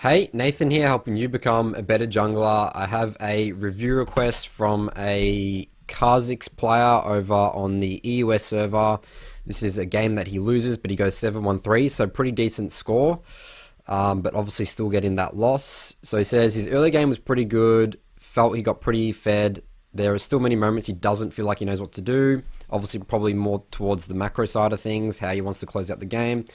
Hey, Nathan here, helping you become a better jungler. I have a review request from a Kha'Zix player over on the EUS server. This is a game that he loses, but he goes 7-1-3, so pretty decent score, but obviously still getting that loss. So he says his early game was pretty good, felt he got pretty fed. There are still many moments he doesn't feel like he knows what to do. Obviously, probably more towards the macro side of things, how he wants to close out the game.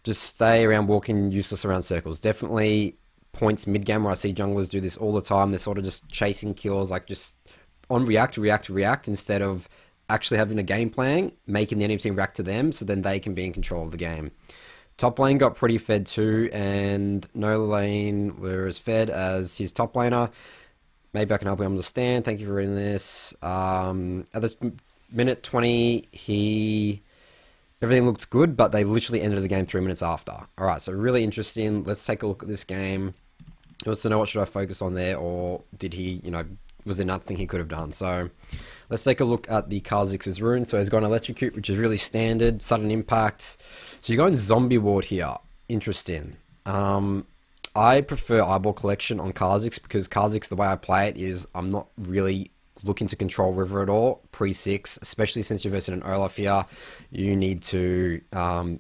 Just stay around walking useless around circles. Definitely points mid game where I see junglers do this all the time. They're sort of just chasing kills, like just on react instead of actually having a game plan, making the enemy team react to them so then they can be in control of the game. Top lane got pretty fed too, and no lane were as fed as his top laner. Maybe I can help you understand. Thank you for reading this. At the minute 20, everything looked good, but they literally ended the game 3 minutes after. All right, so really interesting. Let's take a look at this game. He wants to know what should I focus on there, or did he, was there nothing he could have done? So let's take a look at the Kha'Zix's rune. So he's got an electrocute, which is really standard, sudden impact. So you're going zombie ward here. Interesting. I prefer eyeball collection on Kha'Zix because Kha'Zix, the way I play it is I'm not really looking to control river at all pre-6, especially since you're versing an Olaf here. You need to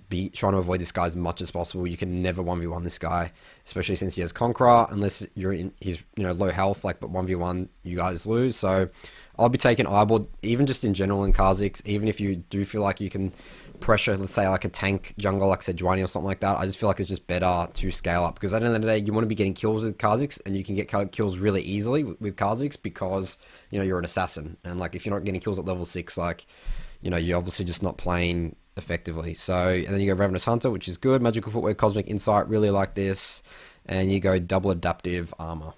be trying to avoid this guy as much as possible. You can never 1v1 this guy, especially since he has Conqueror, unless you're in his low health, but 1v1 you guys lose. So I'll be taking eyeball, even just in general in Kha'Zix, even if you do feel like you can pressure, let's say like a tank jungle like Sejuani or something like that. I just feel like it's just better to scale up, because at the end of the day you want to be getting kills with Kha'Zix, and you can get kills really easily with Kha'Zix because you're an assassin, and like if you're not getting kills at level 6, like you're obviously just not playing effectively. So, and then you go Ravenous Hunter, which is good. Magical Footwear, Cosmic Insight, really like this. And you go double adaptive armor.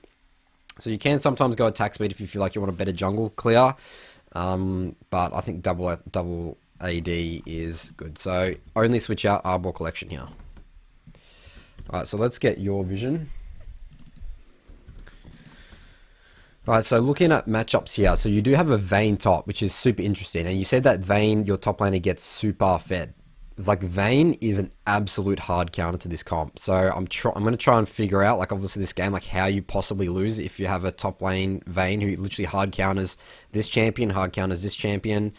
So you can sometimes go attack speed if you feel like you want a better jungle clear, but I think double AD is good. So only switch out Arbor Collection here. Alright, so let's get your vision. Alright, so looking at matchups here, so you do have a Vayne top, which is super interesting, and you said that Vayne, your top laner, gets super fed. Like, Vayne is an absolute hard counter to this comp, so I'm going to try and figure out, like, obviously this game, like, how you possibly lose if you have a top lane Vayne who literally hard counters this champion, hard counters this champion,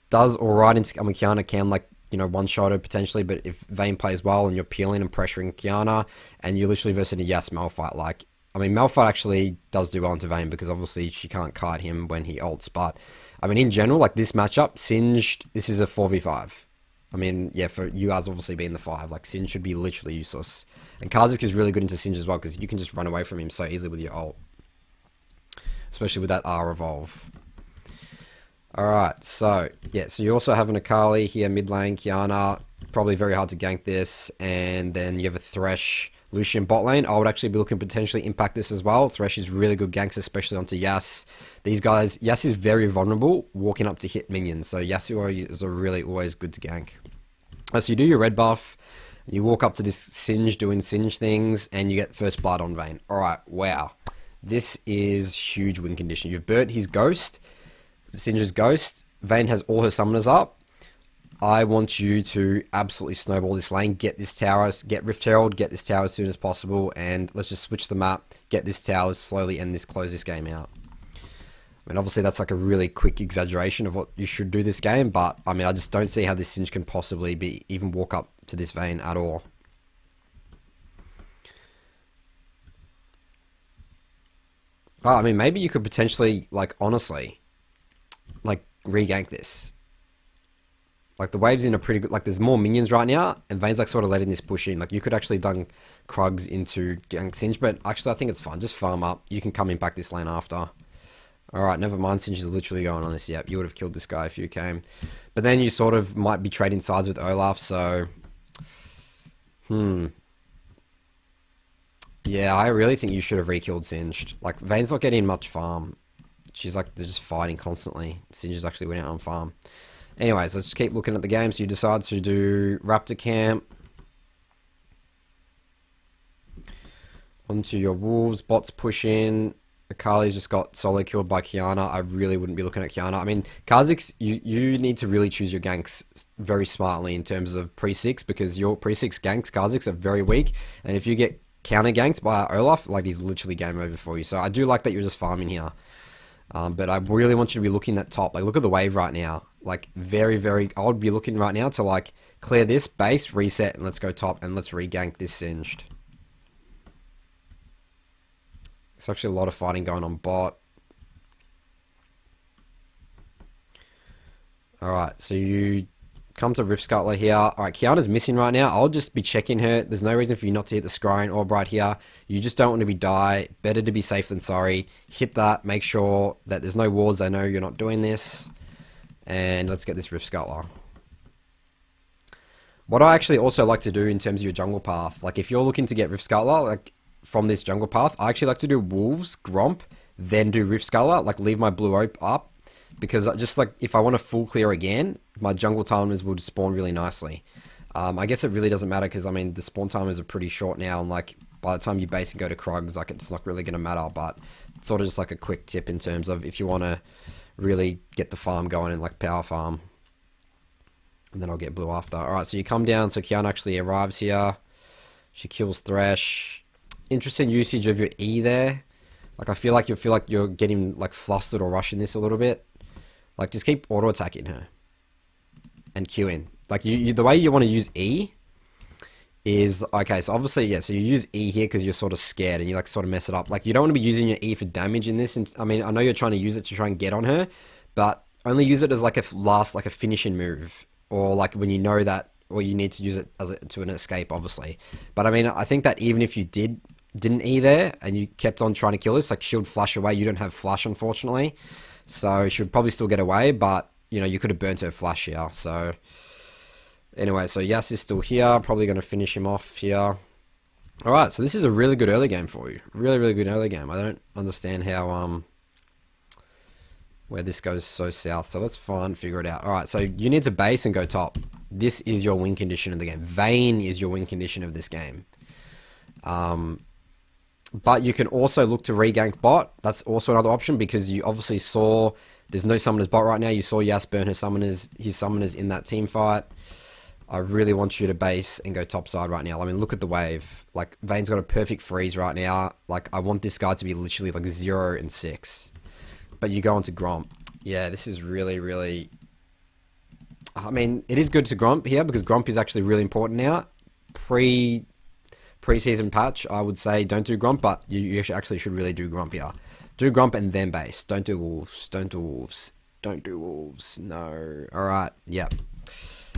does alright into Kiana, can, like, one-shot her potentially, but if Vayne plays well and you're peeling and pressuring Kiana, and you literally versus a Yas Malphite, like, I mean, Malphite actually does do well into Vayne because obviously she can't kite him when he ults, but, I mean, in general, like, this matchup, Singed, this is a 4v5. I mean, yeah, for you guys obviously being the 5, like, Singed should be literally useless. And Kha'Zix is really good into Singed as well, because you can just run away from him so easily with your ult. Especially with that R evolve. Alright, so, yeah, so you also have an Akali here, mid lane, Kiana. Probably very hard to gank this. And then you have a Thresh, Lucian bot lane. I would actually be looking to potentially impact this as well. Thresh is really good ganks, especially onto Yas. These guys, Yas is very vulnerable walking up to hit minions. So Yasuo is really always good to gank. So you do your red buff. You walk up to this Singe doing Singe things, and you get first blood on Vayne. Alright, wow. This is huge win condition. You've burnt his ghost. Singe's ghost. Vayne has all her summoners up. I want you to absolutely snowball this lane, get this tower, get Rift Herald, get this tower as soon as possible, and let's just switch the map, get this tower slowly, and close this game out. I mean, obviously that's like a really quick exaggeration of what you should do this game, but I mean, I just don't see how this Singe can possibly be even walk up to this Vayne at all. I mean, maybe you could potentially, like, honestly, like, re-gank this. Like, the wave's in a pretty good... Like, there's more minions right now, and Vayne's, like, sort of letting this push in. Like, you could actually dunk Krugs into gank Singe, but actually, I think it's fine. Just farm up. You can come in back this lane after. Alright, never mind. Singe is literally going on this. Yep, you would have killed this guy if you came. But then you sort of might be trading sides with Olaf, so... Yeah, I really think you should have re-killed Singed. Like, Vayne's not getting much farm. She's like, they're just fighting constantly. Singe is actually winning on farm. Anyways, let's keep looking at the game. So you decide to do Raptor Camp. Onto your Wolves. Bots push in. Akali's just got solo killed by Kiana. I really wouldn't be looking at Kiana. I mean, Kha'Zix, you need to really choose your ganks very smartly in terms of pre-6, because your pre-6 ganks, Kha'Zix, are very weak. And if you get counter ganked by Olaf, like he's literally game over for you. So I do like that you're just farming here. But I really want you to be looking at top. Like, look at the wave right now. Like, very, very... I would be looking right now to, like, clear this, base, reset, and let's go top, and let's re-gank this Singed. There's actually a lot of fighting going on bot. Alright, so you come to Rift Scuttler here. Alright, Kiana's missing right now. I'll just be checking her. There's no reason for you not to hit the Scrying Orb right here. You just don't want to be die. Better to be safe than sorry. Hit that. Make sure that there's no wards. They know you're not doing this. And let's get this Rift Scuttler. What I actually also like to do in terms of your jungle path, like if you're looking to get Rift Scuttler, like from this jungle path, I actually like to do Wolves, Gromp, then do Rift Scuttler, like leave my blue ope up. Because just like, if I want to full clear again, my jungle timers would spawn really nicely. I guess it really doesn't matter because, I mean, the spawn timers are pretty short now. And like, by the time you base and go to Krugs, like, it's not really going to matter. But it's sort of just like a quick tip in terms of if you want to really get the farm going and like power farm. And then I'll get blue after. Alright, so you come down. So Kiana actually arrives here. She kills Thresh. Interesting usage of your E there. Like, I feel like you're getting like flustered or rushing this a little bit. Like, just keep auto-attacking her. And Qing. Like, the way you want to use E is... Okay, so obviously, yeah, so you use E here because you're sort of scared and you, like, sort of mess it up. Like, you don't want to be using your E for damage in this. And, I mean, I know you're trying to use it to try and get on her, but only use it as, like, a finishing move. Or, like, when you know that... Or you need to use it as to an escape, obviously. But, I mean, I think that even if you didn't E there and you kept on trying to kill this, like, she'll flash away. You don't have flash, unfortunately. So she would probably still get away, but, you know, you could have burnt her flash here. So, anyway, so Yas is still here. Probably going to finish him off here. Alright, so this is a really good early game for you. Really, really good early game. I don't understand how, where this goes so south. So let's figure it out. Alright, so you need to base and go top. This is your win condition of the game. Vayne is your win condition of this game. But you can also look to re-gank bot. That's also another option because you obviously saw there's no summoners bot right now. You saw Yas burn his summoners in that team fight. I really want you to base and go top side right now. I mean, look at the wave. Like, Vayne's got a perfect freeze right now. Like, I want this guy to be literally like 0 and 6. But you go on to Gromp. Yeah, this is really, really... I mean, it is good to Gromp here because Gromp is actually really important now. Pre-season patch, I would say don't do Gromp, but you actually should really do Gromp here. Do Gromp and then base. Don't do Wolves. Don't do Wolves. Don't do Wolves. No. Alright, yep.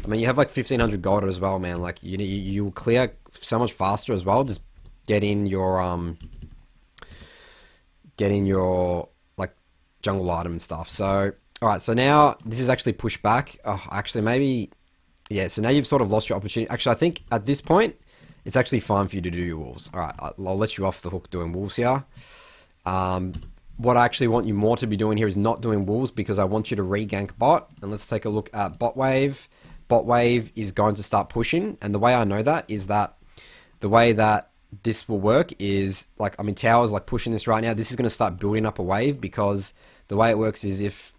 I mean, you have like 1500 gold as well, man. Like, you will clear so much faster as well. Just getting your like jungle item and stuff. So, alright, so now this is actually pushed back. Oh, actually, maybe, yeah. So now you've sort of lost your opportunity. Actually, I think at this point, it's actually fine for you to do your Wolves. Alright, I'll let you off the hook doing Wolves here. What I actually want you more to be doing here is not doing Wolves because I want you to re-gank bot. And let's take a look at bot wave. Bot wave is going to start pushing. And the way I know that is that the way that this will work is, like, I mean, Tower's like pushing this right now. This is going to start building up a wave because the way it works is if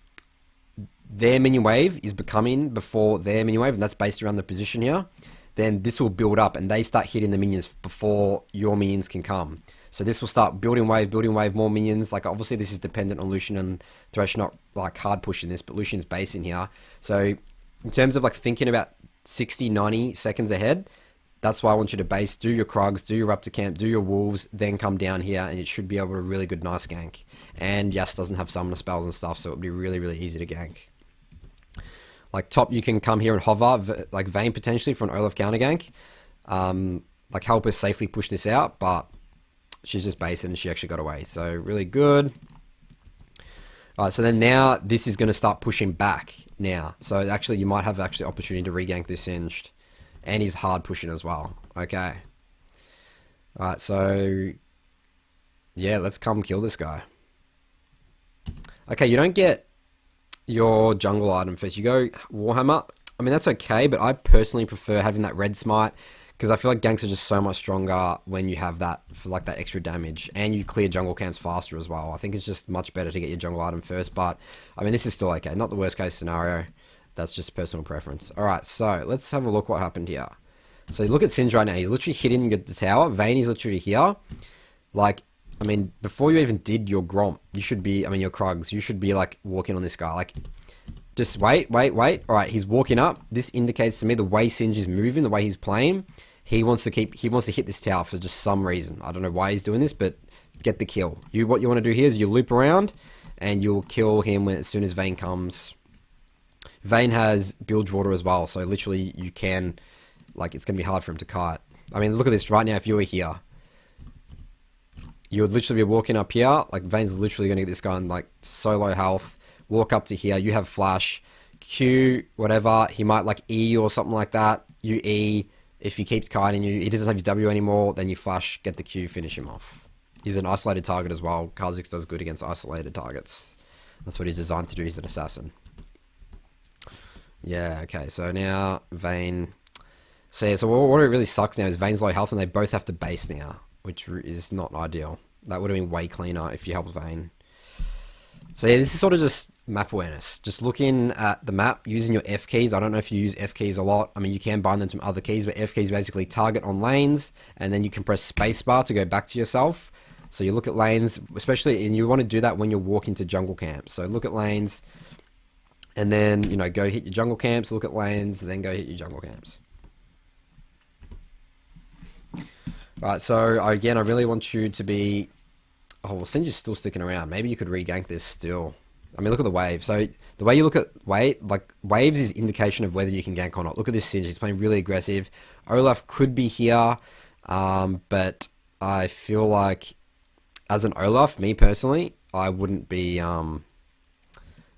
their minion wave is becoming before their minion wave, and that's based around the position here, then this will build up and they start hitting the minions before your minions can come. So this will start building wave, more minions. Like, obviously this is dependent on Lucian and Thresh not like hard pushing this, but Lucian's base in here. So in terms of like thinking about 60, 90 seconds ahead, that's why I want you to base, do your Krugs, do your Raptor Camp, do your Wolves, then come down here and it should be able to really good, nice gank. And Yas doesn't have summoner spells and stuff, so it'll be really, really easy to gank. Like top, you can come here and hover, like Vayne potentially for an Olaf counter gank. Like help us safely push this out, but she's just basing and she actually got away. So really good. Alright, so then now this is going to start pushing back now. So actually you might have actually opportunity to re-gank this Singed. And he's hard pushing as well. Okay. Alright, so yeah, let's come kill this guy. Okay, you don't get your jungle item first. You go Warhammer. I mean, that's okay, but I personally prefer having that red smite because I feel like ganks are just so much stronger when you have that for like that extra damage, and you clear jungle camps faster as well. I think it's just much better to get your jungle item first, but I mean, this is still okay. Not the worst case scenario. That's just personal preference. Alright, so let's have a look what happened here. So look at Singe right now. He's literally hitting the tower. Vayne is literally here. Like, I mean, before you even did your Gromp, you should be, I mean, your Krugs, you should be, like, walking on this guy. Like, just wait. Alright, he's walking up. This indicates to me the way Singe is moving, the way he's playing. He wants to hit this tower for just some reason. I don't know why he's doing this, but get the kill. What you want to do here is you loop around, and you'll kill him as soon as Vayne comes. Vayne has bilge water as well, so literally you can, like, it's going to be hard for him to kite. I mean, look at this right now. If you were here, you would literally be walking up here. Like, Vayne's literally going to get this guy on, like, so low health. Walk up to here. You have flash. Q, whatever. He might, like, E or something like that. You E. If he keeps kiting you, he doesn't have his W anymore, then you flash, get the Q, finish him off. He's an isolated target as well. Kha'Zix does good against isolated targets. That's what he's designed to do. He's an assassin. Yeah, okay. So now, Vayne... So yeah, so what really sucks now is Vayne's low health, and they both have to base now, which is not ideal. That would have been way cleaner if you helped Vayne. So yeah, this is sort of just map awareness. Just looking at the map, using your F keys. I don't know if you use F keys a lot. I mean, you can bind them to other keys, but F keys basically target on lanes, and then you can press spacebar to go back to yourself. So you look at lanes, especially, and you want to do that when you're walking to jungle camps. So look at lanes, and then, you know, go hit your jungle camps, look at lanes, and then go hit your jungle camps. Right, so again, I really want you to be... Oh, well, Singe is still sticking around. Maybe you could re-gank this still. I mean, look at the wave. So the way you look at waves is indication of whether you can gank or not. Look at this Singe. He's playing really aggressive. Olaf could be here, but I feel like as an Olaf, me personally, I wouldn't be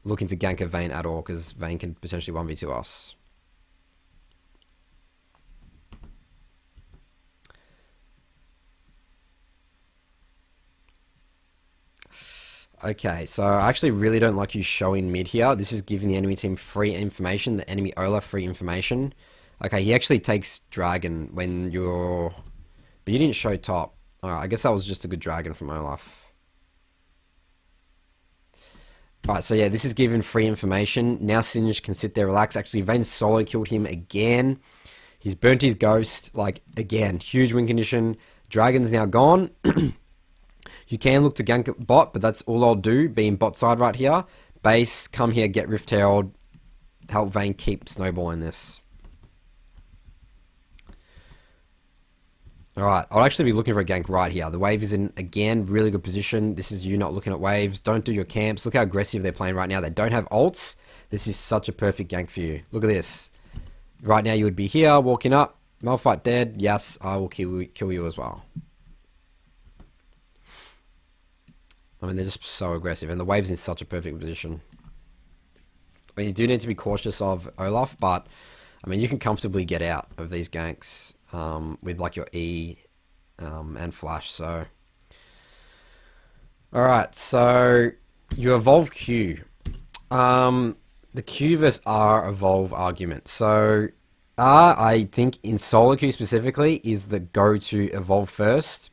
looking to gank a Vayne at all, because Vayne can potentially 1v2 us. Okay, so I actually really don't like you showing mid here. This is giving the enemy team free information, the enemy Olaf free information. Okay, he actually takes dragon when you're... But you didn't show top. Alright, I guess that was just a good dragon from Olaf. Alright, so yeah, this is given free information. Now Singe can sit there, relax. Actually, Vayne solo killed him again. He's burnt his ghost. Like, again, huge win condition. Dragon's now gone. You can look to gank bot, but that's all I'll do, being bot side right here. Base, come here, get Rift Herald, help Vayne keep snowballing this. Alright, I'll actually be looking for a gank right here. The wave is in, again, really good position. This is you not looking at waves. Don't do your camps. Look how aggressive they're playing right now. They don't have ults. This is such a perfect gank for you. Look at this. Right now you would be here, walking up. Malphite dead. Yes, I will kill you as well. I mean, they're just so aggressive, and the wave's in such a perfect position. I mean, you do need to be cautious of Olaf, but, I mean, you can comfortably get out of these ganks with, like, your E and flash, so... Alright, so you evolve Q. The Q versus R evolve argument. So, R, I think, in solo queue specifically, is the go-to evolve first.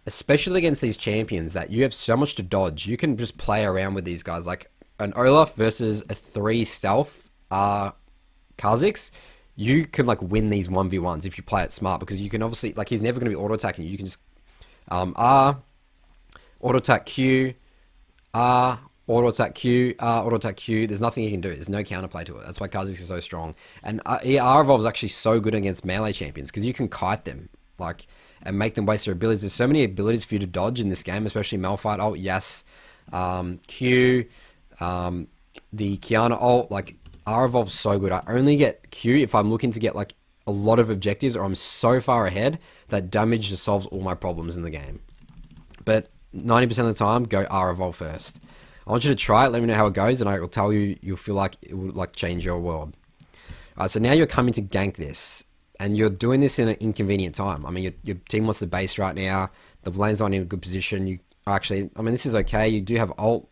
Especially against these champions that you have so much to dodge. You can just play around with these guys. Like an Olaf versus a 3 stealth Kha'Zix, you can like win these 1v1s if you play it smart, because you can obviously, like, he's never going to be auto-attacking you. You can just R, auto-attack Q, R, auto-attack Q, R, auto-attack Q. There's nothing you can do. There's no counterplay to it. That's why Kha'Zix is so strong. And R evolve is actually so good against melee champions, because you can kite them. Like... and make them waste their abilities. There's so many abilities for you to dodge in this game, especially Malphite ult, yes. Q, the Kiana ult, like, R evolve's so good. I only get Q if I'm looking to get, like, a lot of objectives, or I'm so far ahead that damage just solves all my problems in the game. But 90% of the time, go R evolve first. I want you to try it, let me know how it goes, and I will tell you, you'll feel like it will, like, change your world. Alright, so now you're coming to gank this. And you're doing this in an inconvenient time. I mean, your team wants the base right now. The lane's not in a good position. You actually, I mean, this is okay. You do have ult.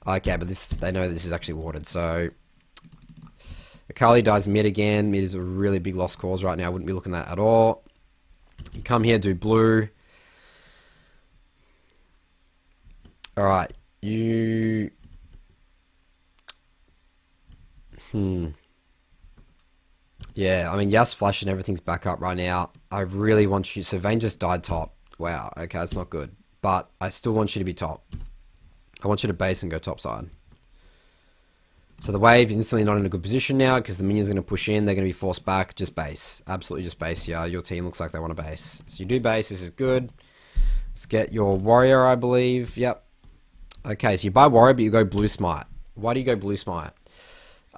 Okay, but this, they know this is actually warded. So, Akali dies mid again. Mid is a really big lost cause right now. I wouldn't be looking at that at all. You come here, do blue. Alright, you... Yeah, I mean, Yas Flash and everything's back up right now. I really want you... So Vayne just died top. Wow, okay, that's not good. But I still want you to be top. I want you to base and go top side. So the wave is instantly not in a good position now because the minion's going to push in. They're going to be forced back. Just base. Absolutely just base here. Your team looks like they want to base. So you do base. This is good. Let's get your warrior, I believe. Yep. Okay, so you buy warrior, but you go blue smite. Why do you go blue smite?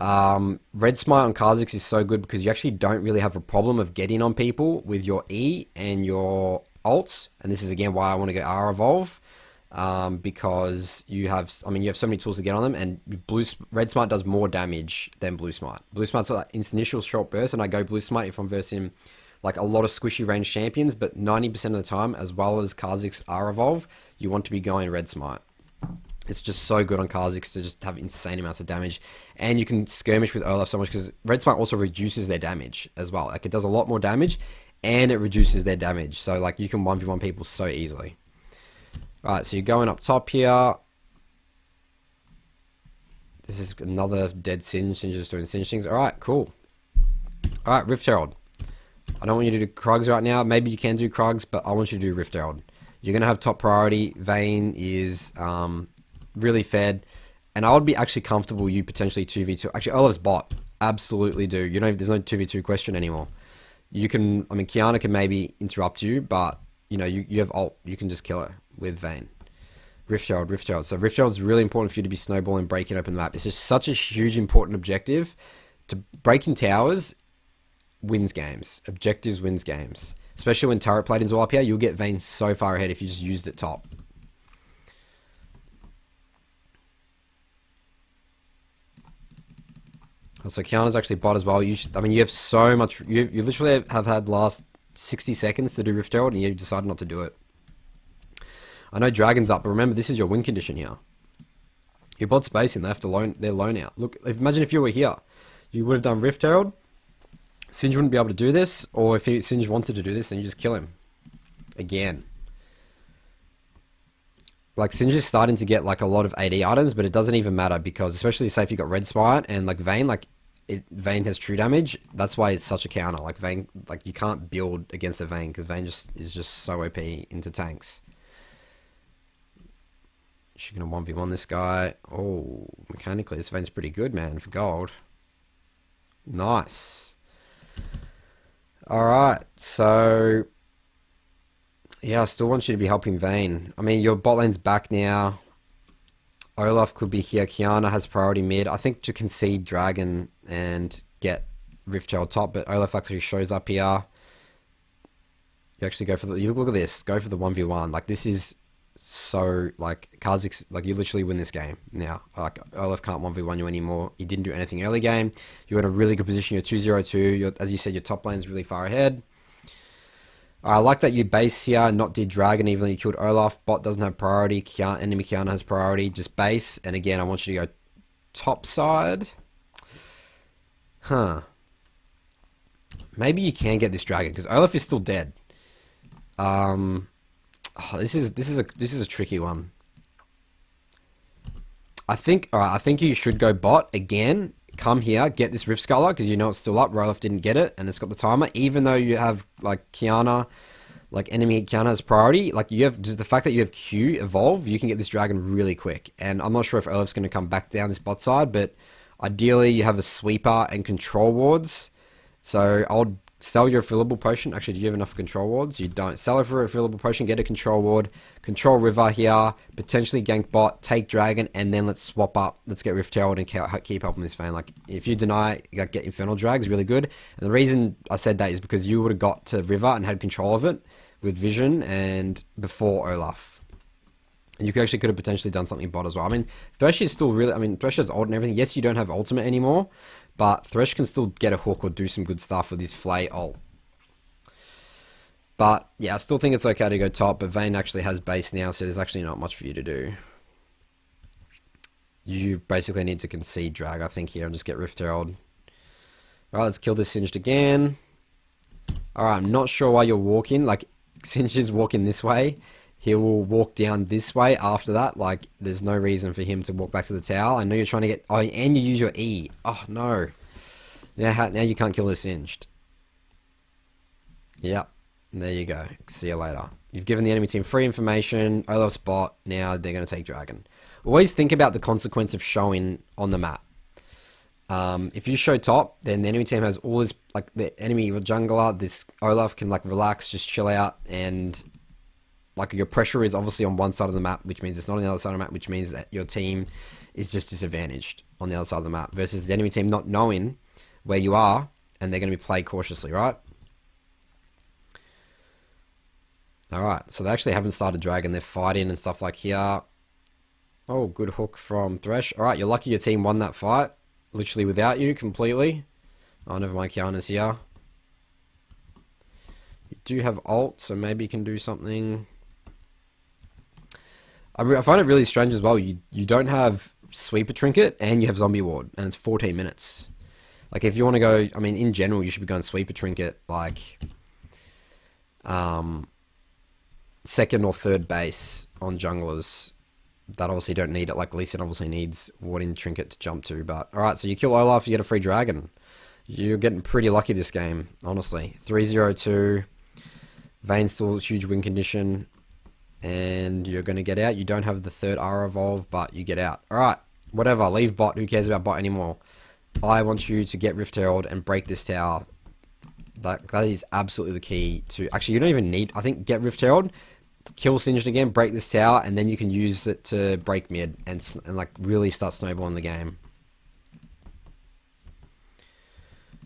Red smite on Kha'Zix is so good because you actually don't really have a problem of getting on people with your E and your ult. And this is again why I want to go R evolve. Because you have, I mean, you have so many tools to get on them, and red smite does more damage than blue smite. Blue smite's like its initial short burst, and I go blue smite if I'm versing like a lot of squishy range champions, but 90% of the time, as well as Kha'Zix R evolve, you want to be going red smite. It's just so good on Kha'Zix to just have insane amounts of damage, and you can skirmish with Olaf so much because red smite also reduces their damage as well. Like it does a lot more damage, and it reduces their damage. So like you can 1v1 people so easily. Alright, so you're going up top here. This is another dead Singe. Singe is doing Singe things. Alright, cool. Alright, Rift Herald. I don't want you to do Krugs right now. Maybe you can do Krugs, but I want you to do Rift Herald. You're going to have top priority. Vayne is really fed. And I would be actually comfortable you potentially 2v2. Actually, Olaf's bot. Absolutely do. You don't. There's no 2v2 question anymore. You can, I mean, Kiana can maybe interrupt you, but, you know, you have ult. You can just kill her with Vayne. Rift Herald, Rift Herald. So Rift Herald is really important for you to be snowballing, breaking open the map. It's just such a huge important objective. To breaking towers wins games. Objectives wins games. Especially when turret plating's all up here, you'll get Vayne so far ahead if you just used it top. So Kiana's actually bot as well. You should, I mean, you have so much. You literally have had last 60 seconds to do Rift Herald, and you decided not to do it. I know Dragon's up, but remember, this is your win condition here. Your bot's basing, they have to loan their loan out. Look, imagine if you were here. You would have done Rift Herald. Singe wouldn't be able to do this, or if Singe wanted to do this, then you just kill him. Again. Like, Singe is starting to get, like, a lot of AD items, but it doesn't even matter, because, especially, say, if you got Red Smite, and, like, Vayne, like, Vayne has true damage. That's why it's such a counter. Like, Vayne, like, you can't build against a Vayne, because Vayne is just so OP into tanks. She's going to 1v1 this guy. Oh, mechanically, this Vayne's pretty good, man, for gold. Nice. Alright, so... yeah, I still want you to be helping Vayne. I mean, your bot lane's back now. Olaf could be here. Kiana has priority mid. I think to concede Dragon and get Rift Herald top, but Olaf actually shows up here. You actually go for the... you look at this. Go for the 1v1. Like, this is... so, like, Kha'Zix, like, you literally win this game now. Like, Olaf can't 1v1 you anymore. You didn't do anything early game. You're in a really good position. You're 2-0-2. As you said, your top lane's really far ahead. I like that you base here, not did Dragon, even though you killed Olaf. Bot doesn't have priority. Enemy Kiana has priority. Just base. And again, I want you to go top side. Huh. Maybe you can get this Dragon, because Olaf is still dead. Oh, this is a tricky one. I think you should go bot again. Come here, get this Rift Sculler because you know it's still up. Roloff didn't get it, and it's got the timer. Even though you have like Kiana, like enemy Kiana has priority. Like you have just the fact that you have Q evolve, you can get this dragon really quick. And I'm not sure if Olaf's going to come back down this bot side, but ideally you have a sweeper and control wards. So I'll sell your fillable potion. Actually, do you have enough control wards? You don't. Sell it for a fillable potion, get a control ward, control river here, potentially gank bot, take dragon, and then let's swap up. Let's get Rift Herald and keep helping this Vayne. Like, if you deny, like, get Infernal Drag is really good. And the reason I said that is because you would have got to river and had control of it with vision and before Olaf. And you could have potentially done something bot as well. I mean, Thresh is still really... I mean, Thresh has ult and everything. Yes, you don't have ultimate anymore, but Thresh can still get a hook or do some good stuff with his Flay ult. But, yeah, I still think it's okay to go top, but Vayne actually has base now, so there's actually not much for you to do. You basically need to concede drag, I think, here, and just get Rift Herald. Alright, let's kill this Singed again. Alright, I'm not sure why you're walking. Like, Singed is walking this way. He will walk down this way after that. Like, there's no reason for him to walk back to the tower. I know you're trying to get... Oh, and you use your E. Oh, no. Now you can't kill this Singed. Yep. There you go. See you later. You've given the enemy team free information. Olaf's bot. Now they're going to take Dragon. Always think about the consequence of showing on the map. If you show top, then the enemy team has all this, like the enemy jungler, this Olaf can like relax, just chill out, and like your pressure is obviously on one side of the map, which means it's not on the other side of the map, which means that your team is just disadvantaged on the other side of the map versus the enemy team not knowing where you are, and they're going to be played cautiously, right? Alright, so they actually haven't started Dragon, they're fighting and stuff like here. Oh, good hook from Thresh. Alright, you're lucky your team won that fight. Literally without you, completely. Oh, never mind, Kiana's here. You do have ult, so maybe you can do something. I find it really strange as well. You don't have Sweeper Trinket, and you have Zombie Ward, and it's 14 minutes. Like, if you want to go... I mean, in general, you should be going Sweeper Trinket, like... second or third base on junglers that obviously don't need it. Like Lee Sin obviously needs Warding Trinket to jump to. But alright, so you kill Olaf, you get a free Dragon. You're getting pretty lucky this game, honestly. 3-0-2. Vayne's still huge win condition. And you're going to get out. You don't have the third R evolve, but you get out. Alright, whatever. Leave bot. Who cares about bot anymore? I want you to get Rift Herald and break this tower. That is absolutely the key to... Actually, you don't even need... I think get Rift Herald, kill Singed again, break this tower, and then you can use it to break mid and like really start snowballing the game.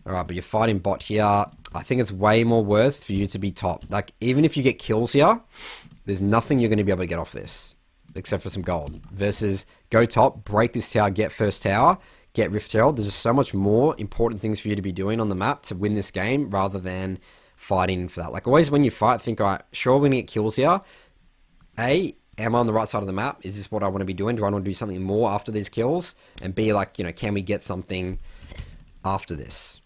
Alright, but you're fighting bot here. I think it's way more worth for you to be top. Like, even if you get kills here, there's nothing you're going to be able to get off this. Except for some gold. Versus, go top, break this tower, get first tower, get Rift Herald. There's just so much more important things for you to be doing on the map to win this game, rather than fighting for that. Like, always when you fight, think, alright, sure, we're going to get kills here. A, am I on the right side of the map? Is this what I want to be doing? Do I want to do something more after these kills? And B, like, you know, can we get something after this?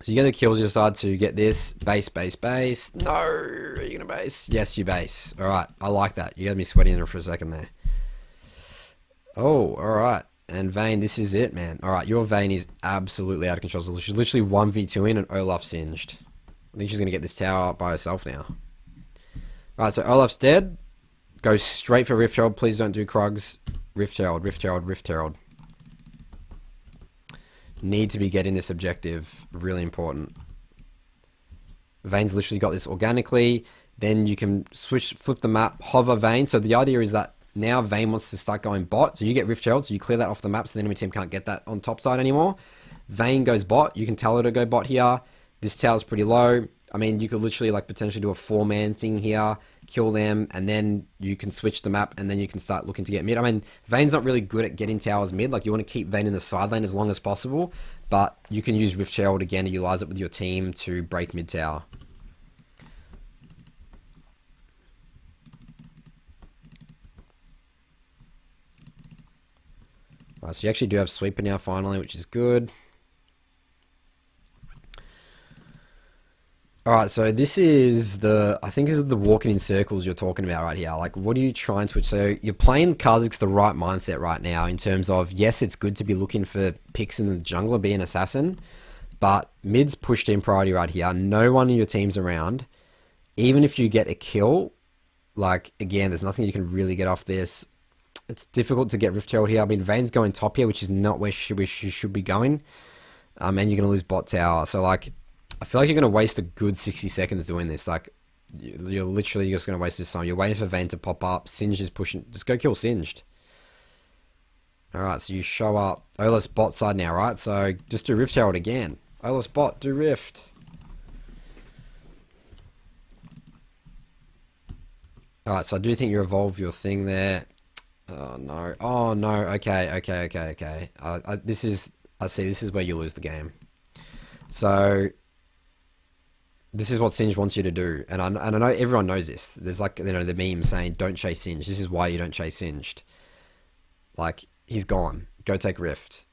So you get the kills, you decide to get this. Base, base, base. No! Are you going to base? Yes, you base. Alright, I like that. You got me sweating there for a second there. Oh, alright. And Vayne, this is it, man. Alright, your Vayne is absolutely out of control. So she's literally 1v2 and Olaf Singed. I think she's going to get this tower by herself now. Alright, so Olaf's dead. Go straight for Rift Herald. Please don't do Krugs. Rift Herald, Rift Herald, Rift Herald. Need to be getting this objective. Really important. Vayne's literally got this organically. Then you can flip the map, hover Vayne. So the idea is that now Vayne wants to start going bot. So you get Rift Herald, so you clear that off the map so the enemy team can't get that on top side anymore. Vayne goes bot. You can tell her to go bot here. This tower's pretty low. I mean, you could literally like potentially do a 4-man thing here, kill them, and then you can switch the map, and then you can start looking to get mid. I mean, Vayne's not really good at getting towers mid. Like, you want to keep Vayne in the side lane as long as possible, but you can use Rift Herald again to utilize it with your team to break mid tower. Right, so you actually do have Sweeper now finally, which is good. Alright, so this is the, I think this is the walking in circles you're talking about right here. Like, what are you trying to switch? So you're playing Kha'Zix the right mindset right now in terms of, yes, it's good to be looking for picks in the jungler, be an assassin, but mid's pushed in priority right here. No one in your team's around. Even if you get a kill, like, again, there's nothing you can really get off this. It's difficult to get Rift Herald here. I mean, Vayne's going top here, which is not where she should be going. And you're going to lose bot tower. So, like, I feel like you're going to waste a good 60 seconds doing this. Like, you're literally just going to waste this time. You're waiting for Vayne to pop up. Singed is pushing. Just go kill Singed. Alright, so you show up. Olaf's bot side now, right? So, just do Rift Herald again. Olaf's bot, do Rift. Alright, so I do think you evolve your thing there. Oh, no. Oh, no. Okay. I see, this is where you lose the game. So... this is what Singed wants you to do, and I know everyone knows this. There's like, you know, the meme saying, don't chase Singed. This is why you don't chase Singed. Like, he's gone. Go take Rift.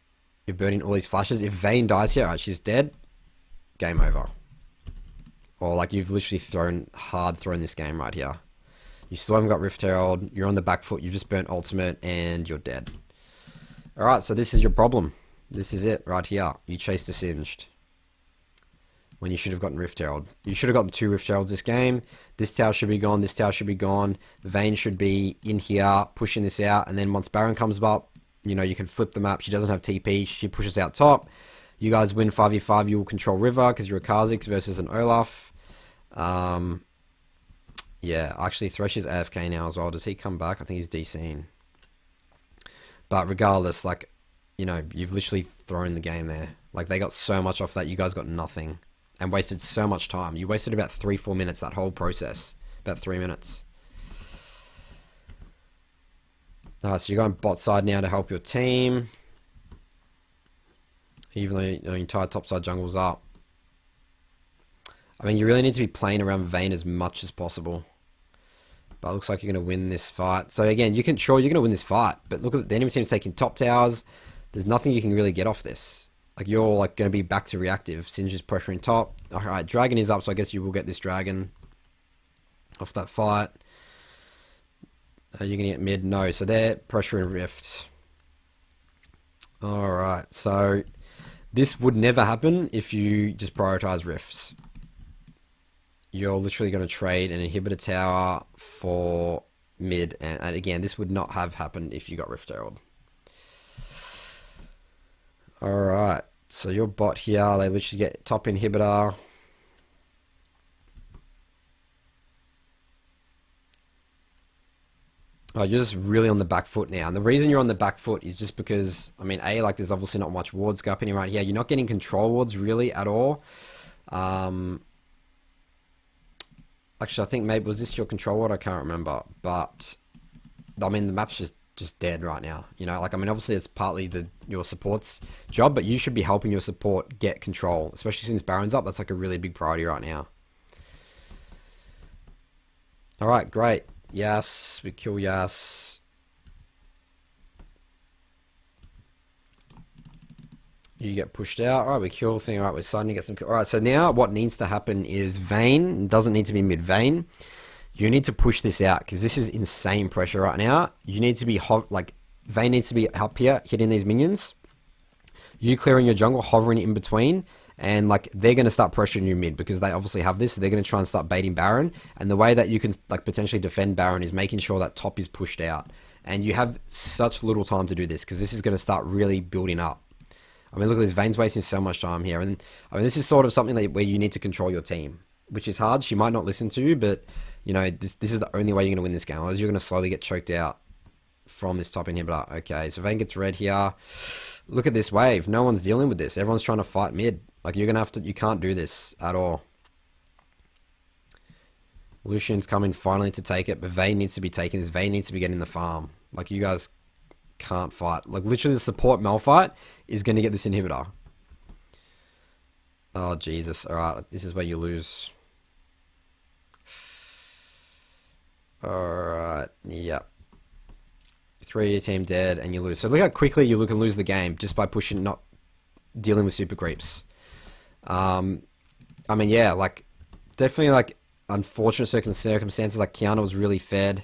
You're burning all these flashes. If Vayne dies here, alright, she's dead. Game over. Or like, you've literally hard thrown this game right here. You still haven't got Rift Herald. You're on the back foot. You've just burnt ultimate, and you're dead. Alright, so this is your problem. This is it right here. You chased a Singed when you should have gotten Rift Herald. You should have gotten 2 Rift Heralds this game. This tower should be gone. This tower should be gone. Vayne should be in here pushing this out. And then once Baron comes up, you know, you can flip the map. She doesn't have TP. She pushes out top. You guys win 5v5. You will control River because you're a Kha'Zix versus an Olaf. Yeah, actually Thresh is AFK now as well. Does he come back? I think he's DCing. But regardless, like, you know, you've literally thrown the game there. Like, they got so much off that. You guys got nothing. And wasted so much time. You wasted about 3-4 minutes, that whole process. About 3 minutes. Alright, so you're going bot side now to help your team. Even though your entire top side jungle's up. I mean, you really need to be playing around Vayne as much as possible. But it looks like you're going to win this fight. So again, you're going to win this fight. But look at the enemy team's taking top towers. There's nothing you can really get off this. Like, you're like going to be back to reactive. Singed is pressuring top. Alright, dragon is up, so I guess you will get this dragon off that fight. Are you going to get mid? No. So they're pressuring rift. Alright, so this would never happen if you just prioritize rifts. You're literally going to trade an inhibitor tower for mid. And again, this would not have happened if you got Rift Herald. Alright, so your bot here, they literally get top inhibitor. Oh, you're just really on the back foot now. And the reason you're on the back foot is just because, I mean, like, there's obviously not much wards happening right here. You're not getting control wards really at all. Actually, I think maybe, was this your control ward? I can't remember. But, I mean, the map's just dead right now. You know, like, I mean, obviously it's partly your support's job, but you should be helping your support get control. Especially since Baron's up. That's like a really big priority right now. Alright, great. Yes, we kill Yas. You get pushed out. Alright, we kill thing. Alright, we're starting to get some... Alright, so now what needs to happen is Vayne, doesn't need to be mid Vayne. You need to push this out because this is insane pressure right now. You need to be... like, Vayne needs to be up here, hitting these minions. You clearing your jungle, hovering in between. And, like, they're going to start pressuring you mid because they obviously have this. So they're going to try and start baiting Baron. And the way that you can, like, potentially defend Baron is making sure that top is pushed out. And you have such little time to do this because this is going to start really building up. I mean, look at this. Vayne's wasting so much time here. And, I mean, this is sort of something where you need to control your team, which is hard. She might not listen to you, but, you know, this is the only way you're going to win this game. Otherwise, you're going to slowly get choked out from this top inhibitor. Okay, so Vayne gets red here. Look at this wave. No one's dealing with this. Everyone's trying to fight mid. Like, you're going to have to... You can't do this at all. Lucian's coming finally to take it, but Vayne needs to be taking this. Vayne needs to be getting the farm. Like, you guys can't fight. Like, literally the support Malphite is going to get this inhibitor. Oh, Jesus. Alright, this is where you lose. Alright, yep. 3 of your team dead, and you lose. So look how quickly you look and lose the game just by pushing, not dealing with super creeps. I mean, yeah, like, definitely, like, unfortunate circumstances. Like, Kiana was really fed.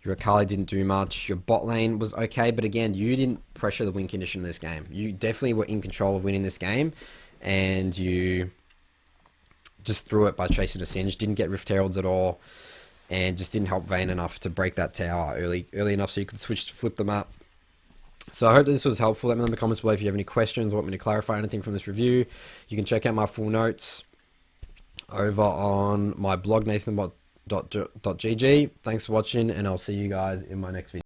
Your Akali didn't do much. Your bot lane was okay, but again, you didn't pressure the win condition in this game. You definitely were in control of winning this game, and you just threw it by chasing a Singed. Didn't get Rift Heralds at all, and just didn't help Vayne enough to break that tower early enough so you could flip the map. So I hope this was helpful. Let me know in the comments below if you have any questions or want me to clarify anything from this review. You can check out my full notes over on my blog, nathanmott.gg. Thanks for watching, and I'll see you guys in my next video.